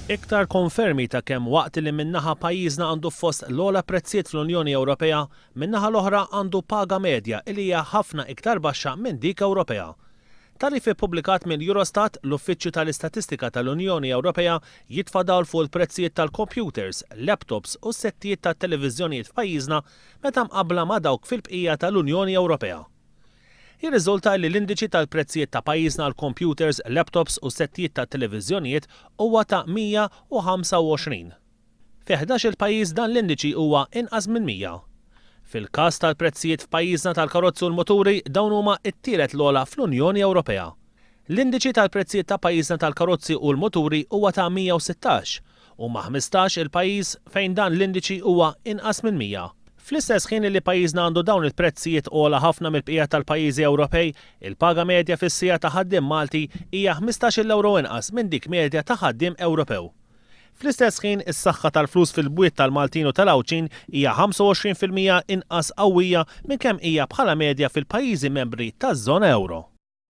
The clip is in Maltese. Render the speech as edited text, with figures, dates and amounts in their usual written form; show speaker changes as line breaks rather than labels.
Iktar konfermi ta' kemm waqt li minnaħa pajjiżna għandu fost l-ogħla prezzijiet fl-Unjoni Ewropea, minnaħa l-oħra għandu paga medja li hija ħafna iktar baxxa minn dik Ewropea. Tarif ippubblikat minn Eurostat, l-Uffiċċju tal-Istatistika tal-Unjoni Ewropea jitfa' dawl fuq il-prezzijiet tal-computers, laptops u settijiet tat-televiżjonijiet f'pajjiżna meta mqabbla ma' dawk fil-bqija tal-Unjoni Ewropea. Jirriżulta li l-indiċi tal-prezzijiet ta' pajjiżna għal computers, laptops u settijiet ta' televiżjonijiet huwa ta' 125. Fi 11 il-pajjiż dan l-indiċi huwa inqas minn 100. Fil-każ tal-prezzijiet f'pajjiżna tal-karozzi u l-moturi dawn huma t-tielet l-ogħla fl-Unjoni Ewropea. L-indiċi tal-prezzijiet ta' pajjiżna tal-karozzi u l-moturi huwa ta' 116 u ma' 15 il-pajjiż fejn dan l-indiċi huwa inqas minn 100. Fl-istess ħin li pajjiżna għandu dawn il-prezzijiet ogħla ħafna mill-bqija tal-pajjiżi Ewropej, il-paga medja fis-sija ta' ħaddiem Malti hija 15 euro inqas minn dik medja ta' ħaddiem Ewropew. Fl-istess ħin is-saħħa tal-flus fil-bwiet tal-Maltin u tal-Awċin hija 25% inqas qawwija minn kemm hija bħala medja fil-pajjiżi membri taż-żona euro.